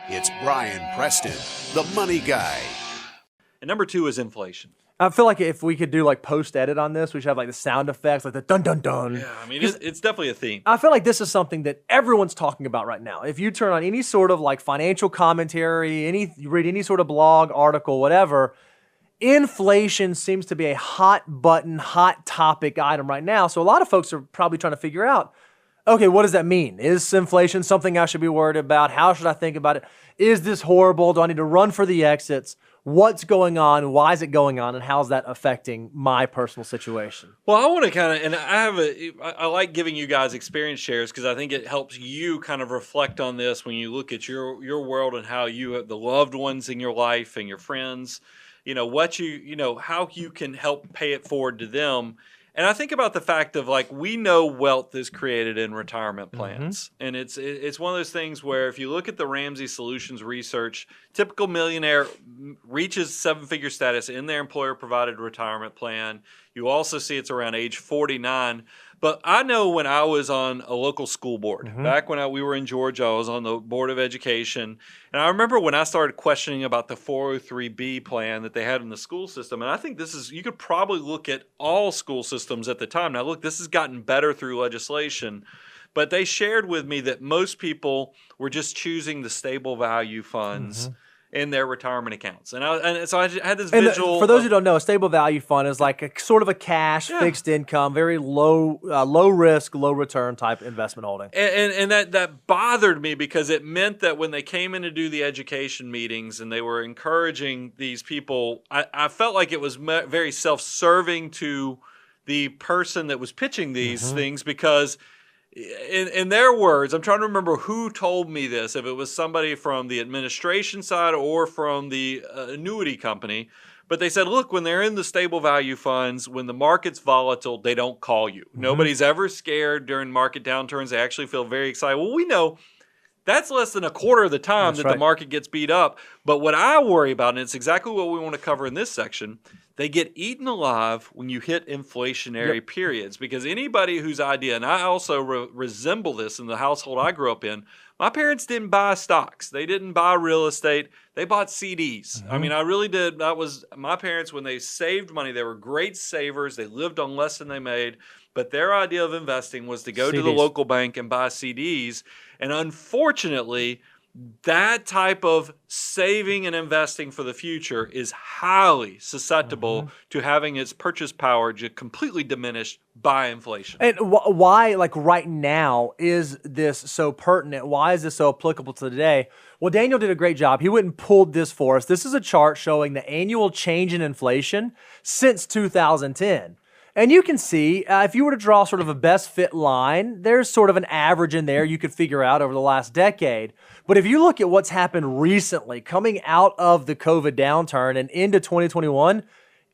It's Brian Preston, the money guy. And number 2 is inflation. I feel like if we could do like post-edit on this, we should have like the sound effects, like the dun-dun-dun. Yeah, I mean, it's definitely a theme. I feel like this is something that everyone's talking about right now. If you turn on any sort of like financial commentary, you read any sort of blog, article, whatever, inflation seems to be a hot button, hot topic item right now. So a lot of folks are probably trying to figure out, okay, what does that mean? Is inflation something I should be worried about? How should I think about it? Is this horrible? Do I need to run for the exits? What's going on? Why is it going on? And how's that affecting my personal situation? Well, I want to kind of, and I like giving you guys experience shares because I think it helps you kind of reflect on this when you look at your world and how you have the loved ones in your life and your friends, how you can help pay it forward to them. And I think about the fact of like we know wealth is created in retirement plans. And it's one of those things where if you look at the Ramsey Solutions research, typical millionaire reaches 7-figure status in their employer-provided retirement plan. You also see it's around age 49. But I know when I was on a local school board, back when we were in Georgia, I was on the Board of Education. And I remember when I started questioning about the 403B plan that they had in the school system. And I think you could probably look at all school systems at the time. Now, look, this has gotten better through legislation. But they shared with me that most people were just choosing the stable value funds in their retirement accounts. And so I had this visual. For those who don't know, a stable value fund is like a sort of a cash, fixed income, very low risk, low return type investment holding. And that bothered me because it meant that when they came in to do the education meetings and they were encouraging these people, I felt like it was very self-serving to the person that was pitching these things because in their words, I'm trying to remember who told me this, if it was somebody from the administration side or from the annuity company, but they said, look, when they're in the stable value funds, when the market's volatile, they don't call you. Nobody's ever scared during market downturns. They actually feel very excited. Well, we know that's less than a quarter of the time the market gets beat up. But what I worry about, and it's exactly what we want to cover in this section, they get eaten alive when you hit inflationary periods. Because anybody whose idea, and I also resemble this in the household I grew up in, my parents didn't buy stocks. They didn't buy real estate. They bought CDs. I mean, I really did. That was my parents, when they saved money, they were great savers. They lived on less than they made. But their idea of investing was to go to the local bank and buy CDs. And unfortunately, that type of saving and investing for the future is highly susceptible to having its purchase power just completely diminished by inflation. And why, like right now, is this so pertinent? Why is this so applicable to today? Well, Daniel did a great job. He went and pulled this for us. This is a chart showing the annual change in inflation since 2010. And you can see, if you were to draw sort of a best fit line, there's sort of an average in there you could figure out over the last decade. But if you look at what's happened recently, coming out of the COVID downturn and into 2021,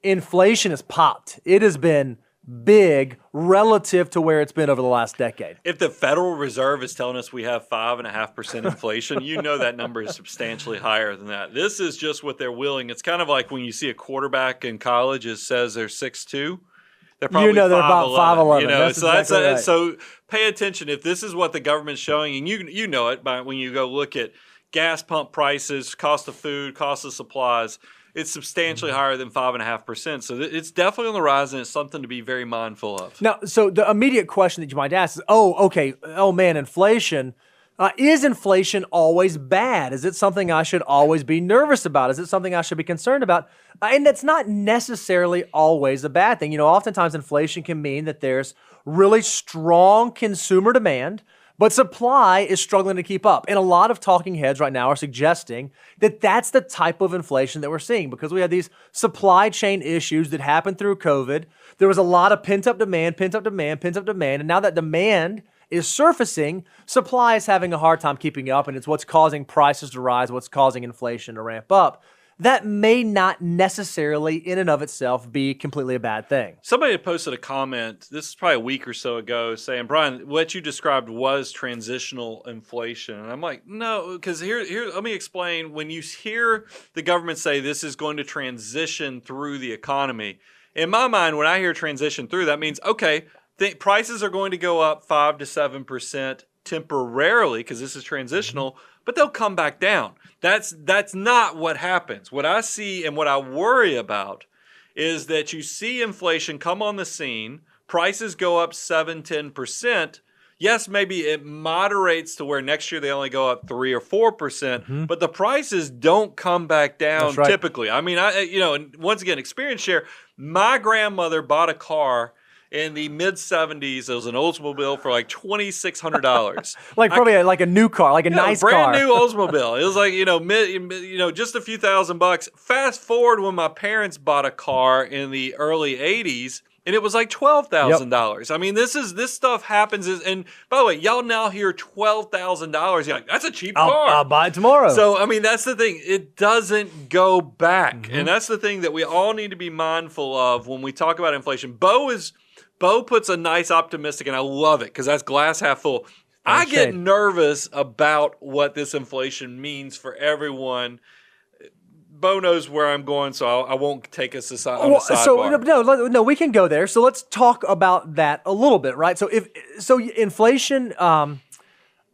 inflation has popped. It has been big relative to where it's been over the last decade. If the Federal Reserve is telling us we have 5.5% inflation, you know that number is substantially higher than that. This is just what they're willing. It's kind of like when you see a quarterback in college that says they're 6'2". They're probably they're about 5'11". So pay attention. If this is what the government's showing, and you know it by when you go look at gas pump prices, cost of food, cost of supplies, it's substantially higher than 5.5%. So it's definitely on the rise, and it's something to be very mindful of. Now, so the immediate question that you might ask is, inflation. Is inflation always bad? Is it something I should always be nervous about? Is it something I should be concerned about? And that's not necessarily always a bad thing. Oftentimes inflation can mean that there's really strong consumer demand, but supply is struggling to keep up. And a lot of talking heads right now are suggesting that that's the type of inflation that we're seeing because we had these supply chain issues that happened through COVID. There was a lot of pent-up demand, and now that demand is surfacing, supply is having a hard time keeping up, and it's what's causing prices to rise, what's causing inflation to ramp up. That may not necessarily in and of itself be completely a bad thing. Somebody had posted a comment, this is probably a week or so ago, saying, Brian, what you described was transitional inflation. And I'm like, no, because here, let me explain. When you hear the government say this is going to transition through the economy, in my mind, when I hear transition through, that means, okay, prices are going to go up 5 to 7% temporarily because this is transitional, but they'll come back down. That's not what happens. What I see and what I worry about is that you see inflation come on the scene, prices go up 7-10%. Yes, maybe it moderates to where next year they only go up 3 or 4%, but the prices don't come back down typically. I mean, and once again, experience share. My grandmother bought a car in the mid 70s. It was an Oldsmobile for like $2,600. like a new car, like a nice brand car. new Oldsmobile. It was like, just a few $1,000s. Fast forward when my parents bought a car in the early 80s, and it was like $12,000. I mean, this stuff happens. And by the way, y'all now hear $12,000. You're like, that's a cheap car. I'll buy it tomorrow. So, I mean, that's the thing. It doesn't go back. And that's the thing that we all need to be mindful of when we talk about inflation. Bo puts a nice optimistic, and I love it because that's glass half full. I get nervous about what this inflation means for everyone. Bo knows where I'm going, so I won't take us aside on a sidebar. No, we can go there. So let's talk about that a little bit, right? So inflation, I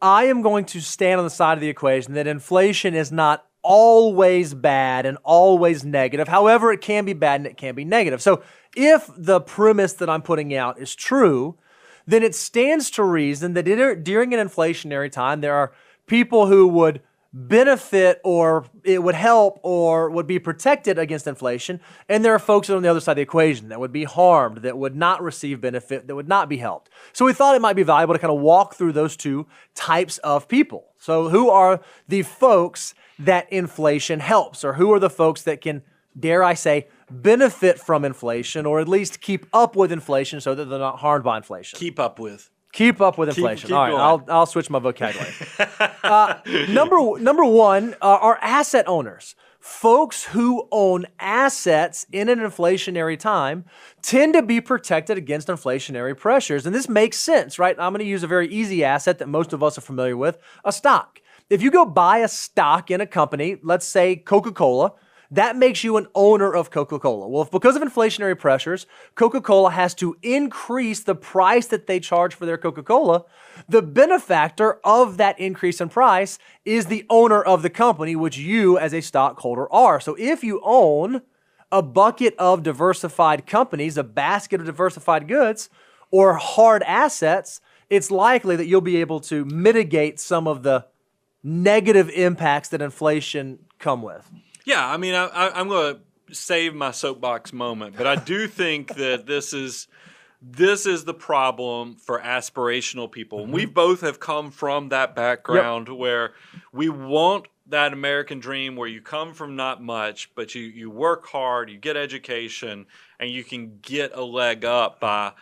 am going to stand on the side of the equation that inflation is not always bad and always negative. However, it can be bad and it can be negative. So if the premise that I'm putting out is true, then it stands to reason that during an inflationary time, there are people who would benefit or it would help or would be protected against inflation, and there are folks on the other side of the equation that would be harmed, that would not receive benefit, that would not be helped. So we thought it might be valuable to kind of walk through those two types of people. So who are the folks that inflation helps, or who are the folks that can, dare I say, benefit from inflation, or at least keep up with inflation so that they're not harmed by inflation? Keep up with inflation. Keep All right, going. I'll switch my vocabulary. Number one are asset owners. Folks who own assets in an inflationary time tend to be protected against inflationary pressures. And this makes sense, right? I'm going to use a very easy asset that most of us are familiar with, a stock. If you go buy a stock in a company, let's say Coca-Cola, that makes you an owner of Coca-Cola. Well, if because of inflationary pressures, Coca-Cola has to increase the price that they charge for their Coca-Cola, the benefactor of that increase in price is the owner of the company, which you as a stockholder are. So if you own a bucket of diversified companies, a basket of diversified goods, or hard assets, it's likely that you'll be able to mitigate some of the negative impacts that inflation come with. Yeah, I mean, I'm going to save my soapbox moment, but I do think that this is the problem for aspirational people. And we both have come from that background where we want that American dream where you come from not much, but you work hard, you get education, and you can get a leg up by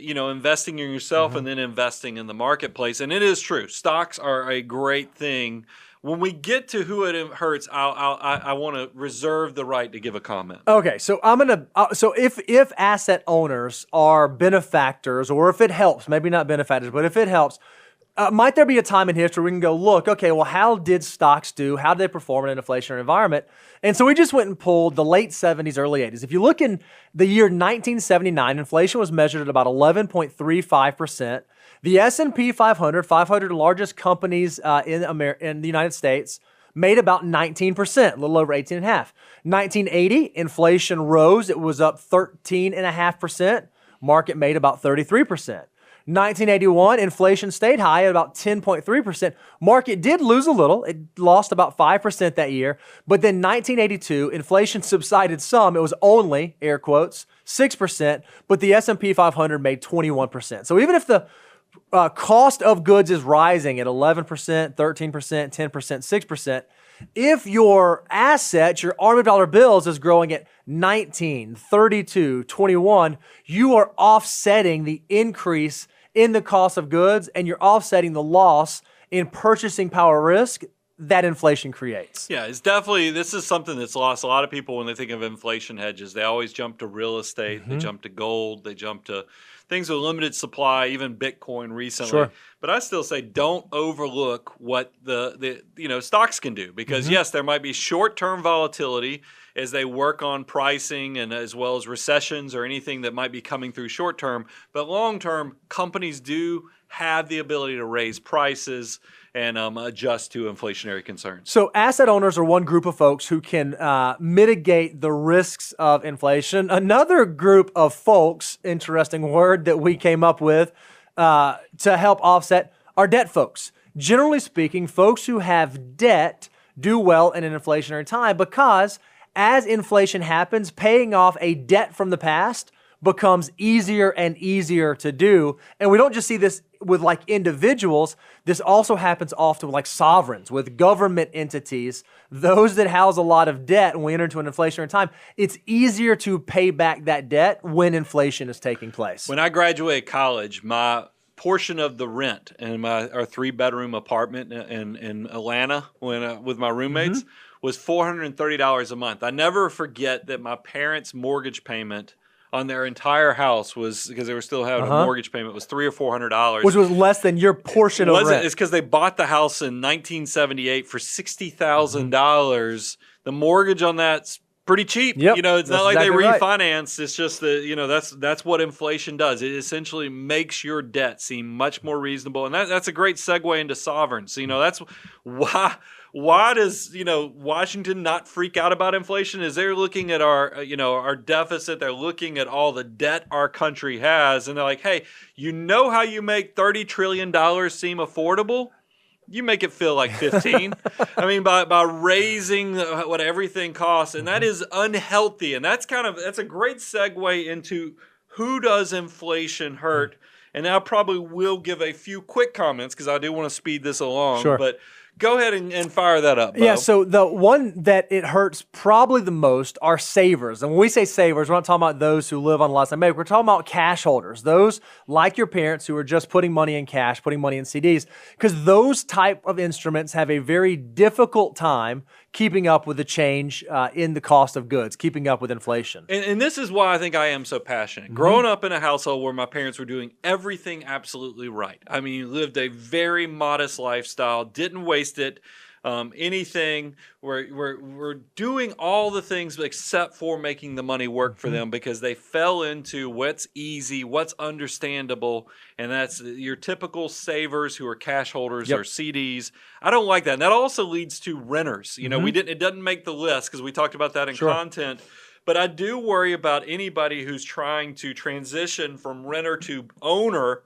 investing in yourself and then investing in the marketplace. And it is true. Stocks are a great thing. When we get to who it hurts, I want to reserve the right to give a comment. Okay, so if asset owners are benefactors, or if it helps, maybe not benefactors, but if it helps, might there be a time in history we can go look? Okay, well, how did stocks do? How did they perform in an inflationary environment? And so we just went and pulled the late 70s, early 80s. If you look in the year 1979, inflation was measured at about 11.35%. The S&P 500 largest companies in the United States, made about 19%, a little over 18.5%. 1980, inflation rose. It was up 13.5%. Market made about 33%. 1981, inflation stayed high at about 10.3%. Market did lose a little. It lost about 5% that year. But then 1982, inflation subsided some. It was only, air quotes, 6%, but the S&P 500 made 21%. So even if the cost of goods is rising at 11%, 13%, 10%, 6%, if your assets, your army dollar bills, is growing at 19, 32, 21, you are offsetting the increase in the cost of goods, and you're offsetting the loss in purchasing power risk that inflation creates. Yeah, this is something that's lost a lot of people when they think of inflation hedges. They always jump to real estate, they jump to gold, they jump to things with limited supply, even Bitcoin recently. Sure. But I still say don't overlook what the stocks can do, because yes, there might be short-term volatility as they work on pricing and as well as recessions or anything that might be coming through short-term. But long-term, companies do have the ability to raise prices and adjust to inflationary concerns. So asset owners are one group of folks who can mitigate the risks of inflation. Another group of folks, interesting word that we came up with to help offset, are debt folks. Generally speaking, folks who have debt do well in an inflationary time because as inflation happens, paying off a debt from the past becomes easier and easier to do. And we don't just see this with like individuals. This also happens often with like sovereigns, with government entities, those that house a lot of debt. When we enter into an inflationary time, it's easier to pay back that debt when inflation is taking place. When I graduated college, my portion of the rent in our 3-bedroom apartment in Atlanta with my roommates was $430 a month. I never forget that my parents' mortgage payment on their entire house was, because they were still having a mortgage payment, was $300 or $400, which was less than your portion of rent. It's because they bought the house in 1978 for $60,000. The mortgage on that's pretty cheap. Yep, It's not like exactly they right. refinanced. It's just that that's what inflation does. It essentially makes your debt seem much more reasonable, and that's a great segue into sovereigns. That's why does Washington not freak out about inflation? Is they're looking at our deficit, they're looking at all the debt our country has, and they're like, hey, how you make $30 trillion seem affordable? You make it feel like 15. I mean, by raising what everything costs, and that is unhealthy. And that's a great segue into who does inflation hurt. And I probably will give a few quick comments because I do want to speed this along. Sure. But go ahead and fire that up, Bo. Yeah, so the one that it hurts probably the most are savers. And when we say savers, we're not talking about those who live on lots of money. We're talking about cash holders, those like your parents who are just putting money in cash, putting money in CDs, because those type of instruments have a very difficult time keeping up with the change in the cost of goods, keeping up with inflation. And this is why I think I am so passionate. Growing up in a household where my parents were doing everything absolutely right. I mean, lived a very modest lifestyle, didn't waste it. Anything. We're doing all the things except for making the money work for them, because they fell into what's easy, what's understandable, and that's your typical savers who are cash holders or CDs. I don't like that. And that also leads to renters. It doesn't make the list because we talked about that in content. But I do worry about anybody who's trying to transition from renter to owner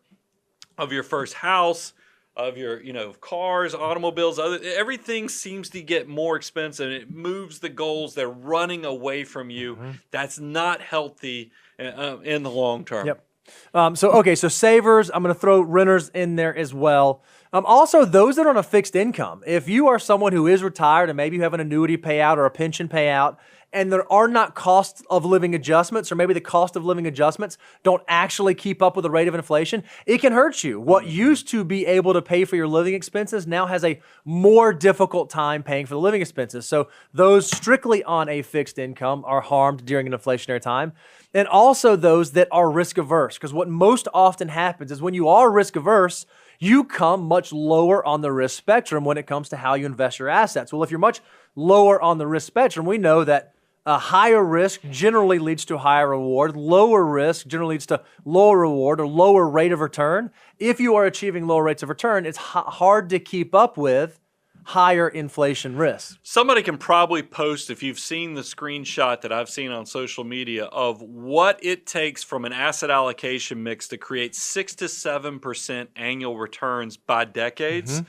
of your first house, of your, cars, automobiles, everything seems to get more expensive. It moves the goals. They're running away from you. That's not healthy in the long term. Yep. So savers, I'm going to throw renters in there as well. Also, those that are on a fixed income. If you are someone who is retired and maybe you have an annuity payout or a pension payout, and there are not cost of living adjustments, or maybe the cost of living adjustments don't actually keep up with the rate of inflation, it can hurt you. What used to be able to pay for your living expenses now has a more difficult time paying for the living expenses. So those strictly on a fixed income are harmed during an inflationary time. And also those that are risk averse, because what most often happens is when you are risk averse, you come much lower on the risk spectrum when it comes to how you invest your assets. Well, if you're much lower on the risk spectrum, we know that a higher risk generally leads to a higher reward. Lower risk generally leads to lower reward or lower rate of return. If you are achieving lower rates of return, it's hard to keep up with higher inflation risk. Somebody can probably post, if you've seen the screenshot that I've seen on social media, of what it takes from an asset allocation mix to create 6 to 7% annual returns by decades.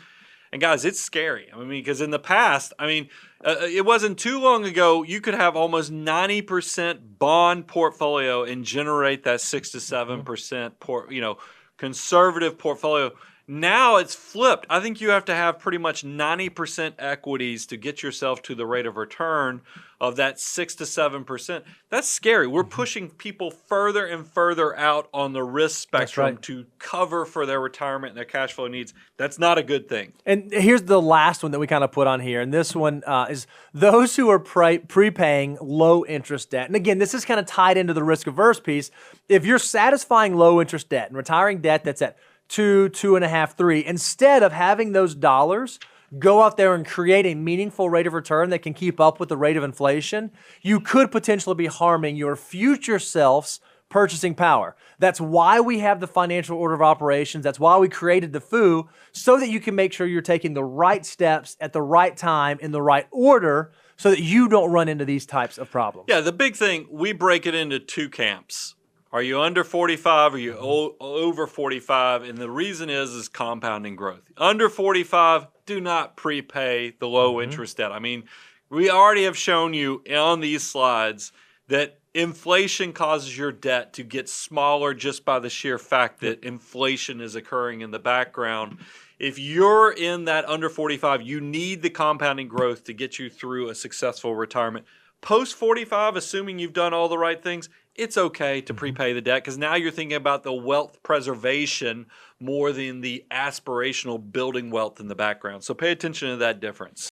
And guys, it's scary. I mean, because in the past, it wasn't too long ago, you could have almost 90% bond portfolio and generate that 6 to 7% conservative portfolio. Now it's flipped. I think you have to have pretty much 90% equities to get yourself to the rate of return of that 6 to 7%. That's scary. We're pushing people further and further out on the risk spectrum to cover for their retirement and their cash flow needs. That's not a good thing. And here's the last one that we kind of put on here. And this one is those who are prepaying low interest debt. And again, this is kind of tied into the risk averse piece. If you're satisfying low interest debt and retiring debt that's at 2, 2.5, 3, instead of having those dollars go out there and create a meaningful rate of return that can keep up with the rate of inflation, you could potentially be harming your future self's purchasing power. That's why we have the financial order of operations. That's why we created the FOO, so that you can make sure you're taking the right steps at the right time in the right order so that you don't run into these types of problems. Yeah, the big thing, we break it into two camps. Are you under 45? Are you over 45? And the reason is compounding growth. Under 45, do not prepay the low interest debt. I mean, we already have shown you on these slides that inflation causes your debt to get smaller just by the sheer fact that inflation is occurring in the background. If you're in that under 45, you need the compounding growth to get you through a successful retirement. Post 45, assuming you've done all the right things, it's okay to prepay the debt because now you're thinking about the wealth preservation more than the aspirational building wealth in the background. So pay attention to that difference.